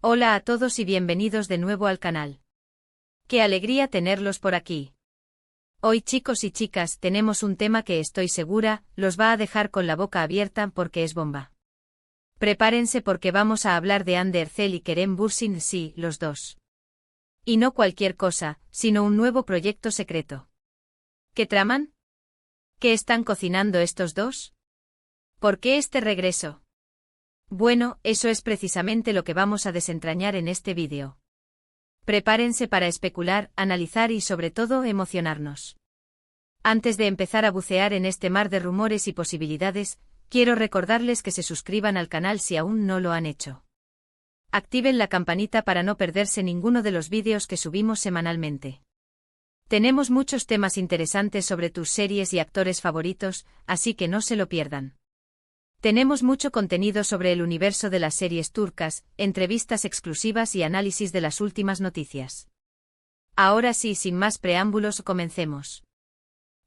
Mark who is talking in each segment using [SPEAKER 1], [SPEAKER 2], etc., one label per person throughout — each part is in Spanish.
[SPEAKER 1] Hola a todos y bienvenidos de nuevo al canal. Qué alegría tenerlos por aquí. Hoy, chicos y chicas, tenemos un tema que estoy segura los va a dejar con la boca abierta porque es bomba. Prepárense porque vamos a hablar de Hande Erçel y Kerem Bürsin, sí, los dos. Y no cualquier cosa, sino un nuevo proyecto secreto. ¿Qué traman? ¿Qué están cocinando estos dos? ¿Por qué este regreso? Bueno, eso es precisamente lo que vamos a desentrañar en este vídeo. Prepárense para especular, analizar y sobre todo emocionarnos. Antes de empezar a bucear en este mar de rumores y posibilidades, quiero recordarles que se suscriban al canal si aún no lo han hecho. Activen la campanita para no perderse ninguno de los vídeos que subimos semanalmente. Tenemos muchos temas interesantes sobre tus series y actores favoritos, así que no se lo pierdan. Tenemos mucho contenido sobre el universo de las series turcas, entrevistas exclusivas y análisis de las últimas noticias. Ahora sí, sin más preámbulos, comencemos.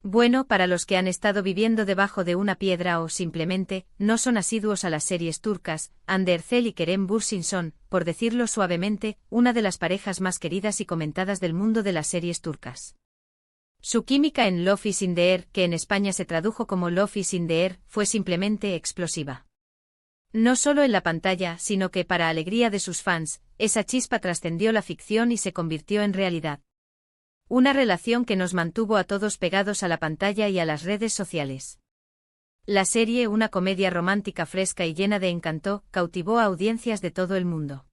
[SPEAKER 1] Bueno, para los que han estado viviendo debajo de una piedra o simplemente no son asiduos a las series turcas, Hande Erçel y Kerem Bürsin son, por decirlo suavemente, una de las parejas más queridas y comentadas del mundo de las series turcas. Su química en Love is in the Air, que en España se tradujo como Love is in the Air, fue simplemente explosiva. No solo en la pantalla, sino que, para alegría de sus fans, esa chispa trascendió la ficción y se convirtió en realidad. Una relación que nos mantuvo a todos pegados a la pantalla y a las redes sociales. La serie, una comedia romántica fresca y llena de encanto, cautivó a audiencias de todo el mundo.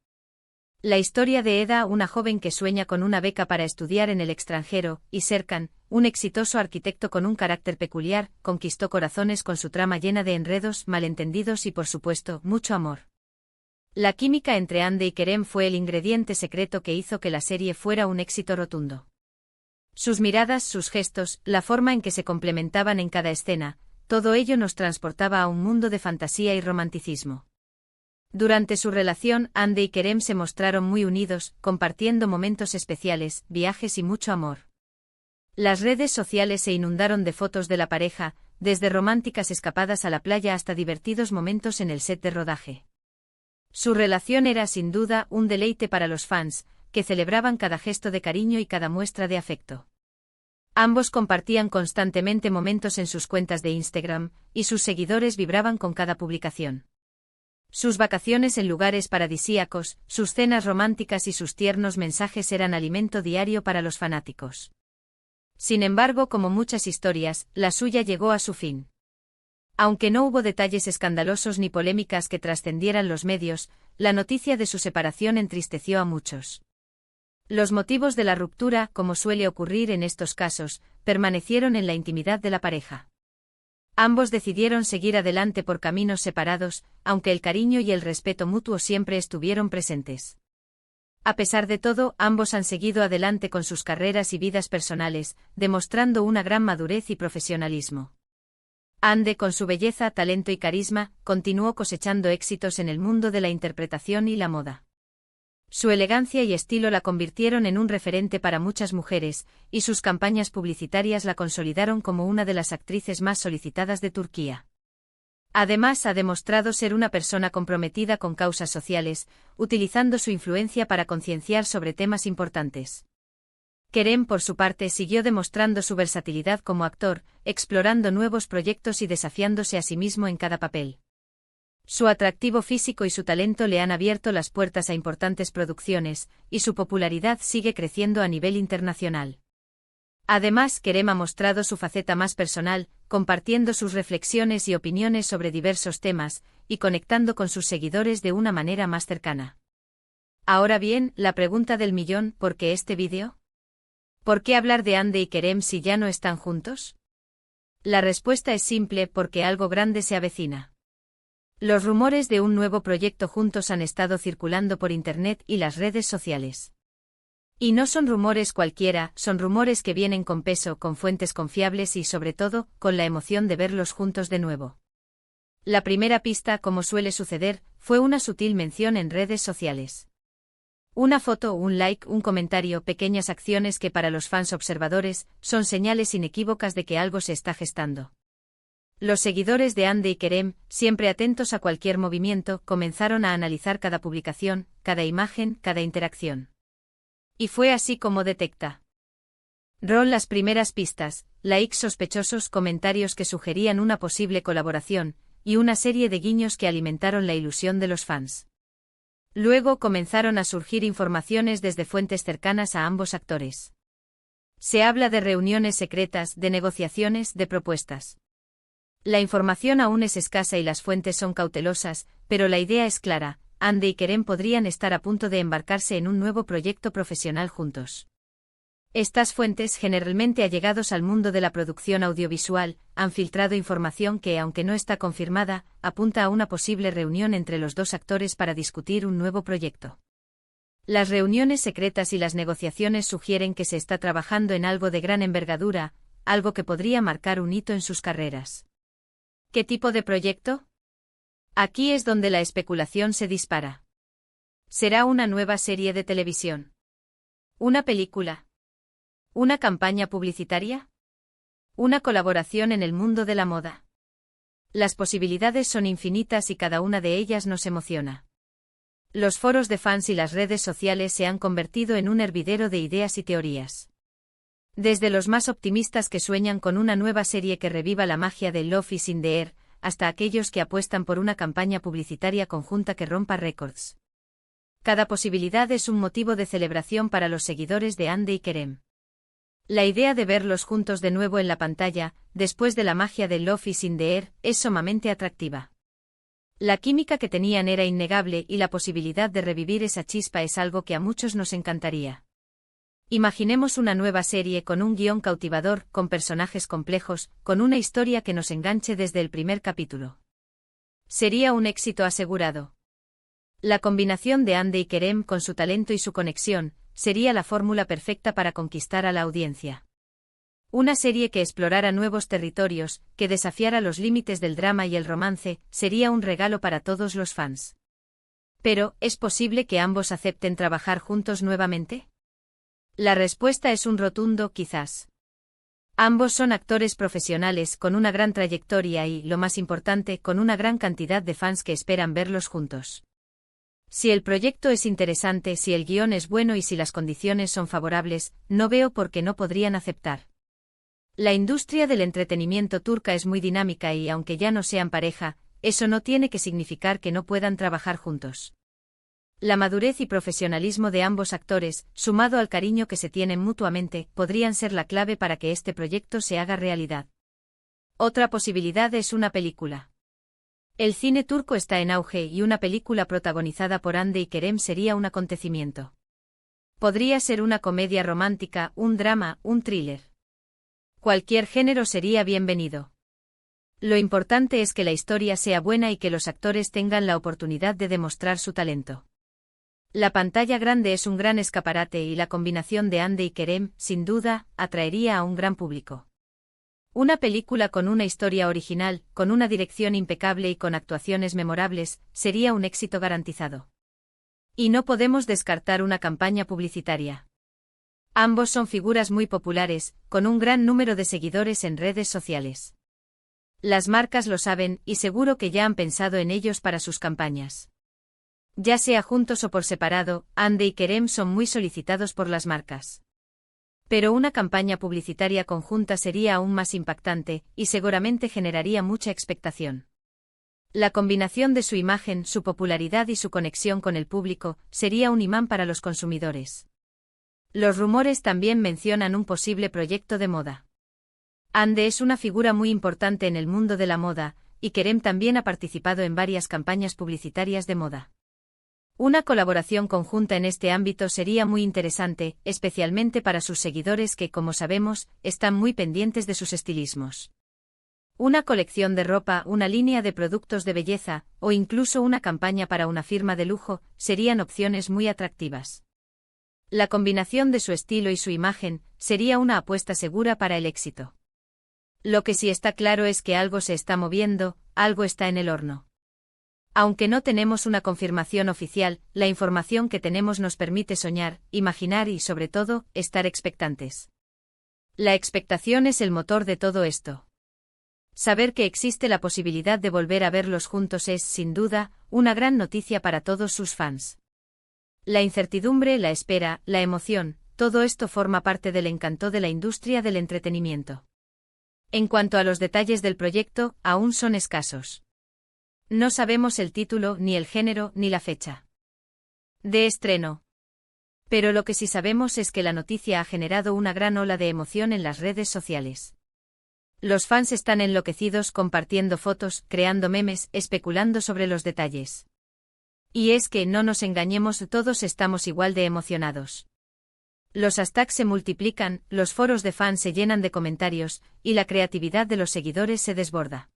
[SPEAKER 1] La historia de Eda, una joven que sueña con una beca para estudiar en el extranjero, y Serkan, un exitoso arquitecto con un carácter peculiar, conquistó corazones con su trama llena de enredos, malentendidos y, por supuesto, mucho amor. La química entre Hande y Kerem fue el ingrediente secreto que hizo que la serie fuera un éxito rotundo. Sus miradas, sus gestos, la forma en que se complementaban en cada escena, todo ello nos transportaba a un mundo de fantasía y romanticismo. Durante su relación, Hande y Kerem se mostraron muy unidos, compartiendo momentos especiales, viajes y mucho amor. Las redes sociales se inundaron de fotos de la pareja, desde románticas escapadas a la playa hasta divertidos momentos en el set de rodaje. Su relación era sin duda un deleite para los fans, que celebraban cada gesto de cariño y cada muestra de afecto. Ambos compartían constantemente momentos en sus cuentas de Instagram, y sus seguidores vibraban con cada publicación. Sus vacaciones en lugares paradisíacos, sus cenas románticas y sus tiernos mensajes eran alimento diario para los fanáticos. Sin embargo, como muchas historias, la suya llegó a su fin. Aunque no hubo detalles escandalosos ni polémicas que trascendieran los medios, la noticia de su separación entristeció a muchos. Los motivos de la ruptura, como suele ocurrir en estos casos, permanecieron en la intimidad de la pareja. Ambos decidieron seguir adelante por caminos separados, aunque el cariño y el respeto mutuo siempre estuvieron presentes. A pesar de todo, ambos han seguido adelante con sus carreras y vidas personales, demostrando una gran madurez y profesionalismo. Hande, con su belleza, talento y carisma, continuó cosechando éxitos en el mundo de la interpretación y la moda. Su elegancia y estilo la convirtieron en un referente para muchas mujeres, y sus campañas publicitarias la consolidaron como una de las actrices más solicitadas de Turquía. Además, ha demostrado ser una persona comprometida con causas sociales, utilizando su influencia para concienciar sobre temas importantes. Kerem, por su parte, siguió demostrando su versatilidad como actor, explorando nuevos proyectos y desafiándose a sí mismo en cada papel. Su atractivo físico y su talento le han abierto las puertas a importantes producciones, y su popularidad sigue creciendo a nivel internacional. Además, Kerem ha mostrado su faceta más personal, compartiendo sus reflexiones y opiniones sobre diversos temas, y conectando con sus seguidores de una manera más cercana. Ahora bien, la pregunta del millón, ¿por qué este vídeo? ¿Por qué hablar de Hande y Kerem si ya no están juntos? La respuesta es simple: porque algo grande se avecina. Los rumores de un nuevo proyecto juntos han estado circulando por Internet y las redes sociales. Y no son rumores cualquiera, son rumores que vienen con peso, con fuentes confiables y, sobre todo, con la emoción de verlos juntos de nuevo. La primera pista, como suele suceder, fue una sutil mención en redes sociales. Una foto, un like, un comentario, pequeñas acciones que para los fans observadores son señales inequívocas de que algo se está gestando. Los seguidores de Hande y Kerem, siempre atentos a cualquier movimiento, comenzaron a analizar cada publicación, cada imagen, cada interacción. Y fue así como detecta Ron las primeras pistas, likes sospechosos, comentarios que sugerían una posible colaboración, y una serie de guiños que alimentaron la ilusión de los fans. Luego comenzaron a surgir informaciones desde fuentes cercanas a ambos actores. Se habla de reuniones secretas, de negociaciones, de propuestas. La información aún es escasa y las fuentes son cautelosas, pero la idea es clara: Hande y Kerem podrían estar a punto de embarcarse en un nuevo proyecto profesional juntos. Estas fuentes, generalmente allegados al mundo de la producción audiovisual, han filtrado información que, aunque no está confirmada, apunta a una posible reunión entre los dos actores para discutir un nuevo proyecto. Las reuniones secretas y las negociaciones sugieren que se está trabajando en algo de gran envergadura, algo que podría marcar un hito en sus carreras. ¿Qué tipo de proyecto? Aquí es donde la especulación se dispara. ¿Será una nueva serie de televisión? ¿Una película? ¿Una campaña publicitaria? ¿Una colaboración en el mundo de la moda? Las posibilidades son infinitas y cada una de ellas nos emociona. Los foros de fans y las redes sociales se han convertido en un hervidero de ideas y teorías. Desde los más optimistas que sueñan con una nueva serie que reviva la magia de Love is in the Air, hasta aquellos que apuestan por una campaña publicitaria conjunta que rompa récords. Cada posibilidad es un motivo de celebración para los seguidores de Hande y Kerem. La idea de verlos juntos de nuevo en la pantalla, después de la magia de Love is in the Air, es sumamente atractiva. La química que tenían era innegable y la posibilidad de revivir esa chispa es algo que a muchos nos encantaría. Imaginemos una nueva serie con un guión cautivador, con personajes complejos, con una historia que nos enganche desde el primer capítulo. Sería un éxito asegurado. La combinación de Hande y Kerem, con su talento y su conexión, sería la fórmula perfecta para conquistar a la audiencia. Una serie que explorara nuevos territorios, que desafiara los límites del drama y el romance, sería un regalo para todos los fans. Pero, ¿es posible que ambos acepten trabajar juntos nuevamente? La respuesta es un rotundo quizás. Ambos son actores profesionales con una gran trayectoria y, lo más importante, con una gran cantidad de fans que esperan verlos juntos. Si el proyecto es interesante, si el guión es bueno y si las condiciones son favorables, no veo por qué no podrían aceptar. La industria del entretenimiento turca es muy dinámica y, aunque ya no sean pareja, eso no tiene que significar que no puedan trabajar juntos. La madurez y profesionalismo de ambos actores, sumado al cariño que se tienen mutuamente, podrían ser la clave para que este proyecto se haga realidad. Otra posibilidad es una película. El cine turco está en auge y una película protagonizada por Hande y Kerem sería un acontecimiento. Podría ser una comedia romántica, un drama, un thriller. Cualquier género sería bienvenido. Lo importante es que la historia sea buena y que los actores tengan la oportunidad de demostrar su talento. La pantalla grande es un gran escaparate y la combinación de Hande y Kerem, sin duda, atraería a un gran público. Una película con una historia original, con una dirección impecable y con actuaciones memorables, sería un éxito garantizado. Y no podemos descartar una campaña publicitaria. Ambos son figuras muy populares, con un gran número de seguidores en redes sociales. Las marcas lo saben y seguro que ya han pensado en ellos para sus campañas. Ya sea juntos o por separado, Hande y Kerem son muy solicitados por las marcas. Pero una campaña publicitaria conjunta sería aún más impactante, y seguramente generaría mucha expectación. La combinación de su imagen, su popularidad y su conexión con el público, sería un imán para los consumidores. Los rumores también mencionan un posible proyecto de moda. Hande es una figura muy importante en el mundo de la moda, y Kerem también ha participado en varias campañas publicitarias de moda. Una colaboración conjunta en este ámbito sería muy interesante, especialmente para sus seguidores que, como sabemos, están muy pendientes de sus estilismos. Una colección de ropa, una línea de productos de belleza, o incluso una campaña para una firma de lujo, serían opciones muy atractivas. La combinación de su estilo y su imagen sería una apuesta segura para el éxito. Lo que sí está claro es que algo se está moviendo, algo está en el horno. Aunque no tenemos una confirmación oficial, la información que tenemos nos permite soñar, imaginar y, sobre todo, estar expectantes. La expectación es el motor de todo esto. Saber que existe la posibilidad de volver a verlos juntos es, sin duda, una gran noticia para todos sus fans. La incertidumbre, la espera, la emoción, todo esto forma parte del encanto de la industria del entretenimiento. En cuanto a los detalles del proyecto, aún son escasos. No sabemos el título, ni el género, ni la fecha de estreno. Pero lo que sí sabemos es que la noticia ha generado una gran ola de emoción en las redes sociales. Los fans están enloquecidos compartiendo fotos, creando memes, especulando sobre los detalles. Y es que, no nos engañemos, todos estamos igual de emocionados. Los hashtags se multiplican, los foros de fans se llenan de comentarios, y la creatividad de los seguidores se desborda.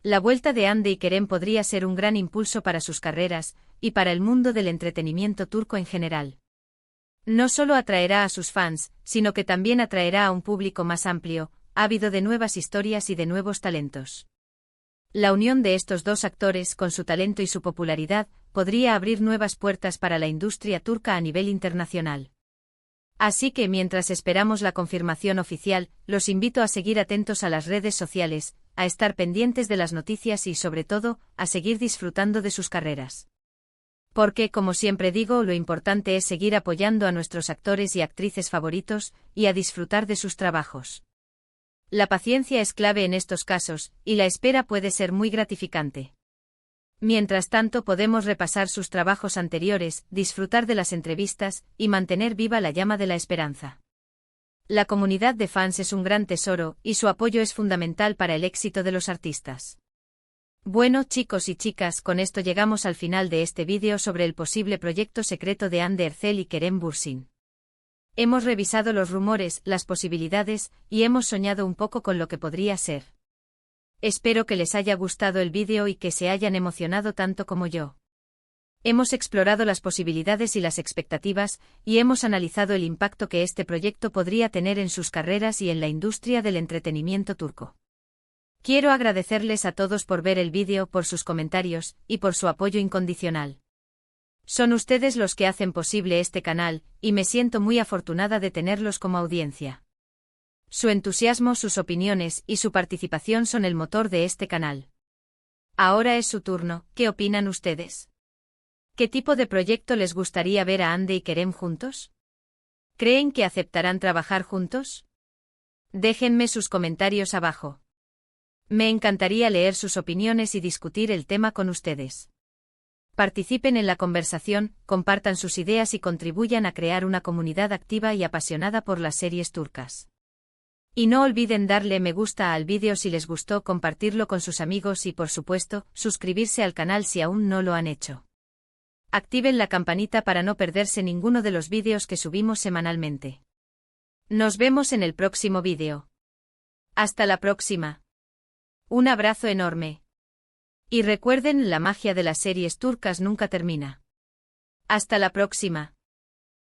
[SPEAKER 1] La vuelta de Hande y Kerem podría ser un gran impulso para sus carreras, y para el mundo del entretenimiento turco en general. No solo atraerá a sus fans, sino que también atraerá a un público más amplio, ávido de nuevas historias y de nuevos talentos. La unión de estos dos actores, con su talento y su popularidad, podría abrir nuevas puertas para la industria turca a nivel internacional. Así que mientras esperamos la confirmación oficial, los invito a seguir atentos a las redes sociales, a estar pendientes de las noticias y, sobre todo, a seguir disfrutando de sus carreras. Porque, como siempre digo, lo importante es seguir apoyando a nuestros actores y actrices favoritos, y a disfrutar de sus trabajos. La paciencia es clave en estos casos, y la espera puede ser muy gratificante. Mientras tanto podemos repasar sus trabajos anteriores, disfrutar de las entrevistas, y mantener viva la llama de la esperanza. La comunidad de fans es un gran tesoro, y su apoyo es fundamental para el éxito de los artistas. Bueno, chicos y chicas, con esto llegamos al final de este vídeo sobre el posible proyecto secreto de Hande Erçel y Kerem Bürsin. Hemos revisado los rumores, las posibilidades, y hemos soñado un poco con lo que podría ser. Espero que les haya gustado el vídeo y que se hayan emocionado tanto como yo. Hemos explorado las posibilidades y las expectativas, y hemos analizado el impacto que este proyecto podría tener en sus carreras y en la industria del entretenimiento turco. Quiero agradecerles a todos por ver el vídeo, por sus comentarios, y por su apoyo incondicional. Son ustedes los que hacen posible este canal, y me siento muy afortunada de tenerlos como audiencia. Su entusiasmo, sus opiniones y su participación son el motor de este canal. Ahora es su turno, ¿qué opinan ustedes? ¿Qué tipo de proyecto les gustaría ver a Hande y Kerem juntos? ¿Creen que aceptarán trabajar juntos? Déjenme sus comentarios abajo. Me encantaría leer sus opiniones y discutir el tema con ustedes. Participen en la conversación, compartan sus ideas y contribuyan a crear una comunidad activa y apasionada por las series turcas. Y no olviden darle me gusta al vídeo si les gustó, compartirlo con sus amigos y, por supuesto, suscribirse al canal si aún no lo han hecho. Activen la campanita para no perderse ninguno de los vídeos que subimos semanalmente. Nos vemos en el próximo vídeo. Hasta la próxima. Un abrazo enorme. Y recuerden, la magia de las series turcas nunca termina. Hasta la próxima.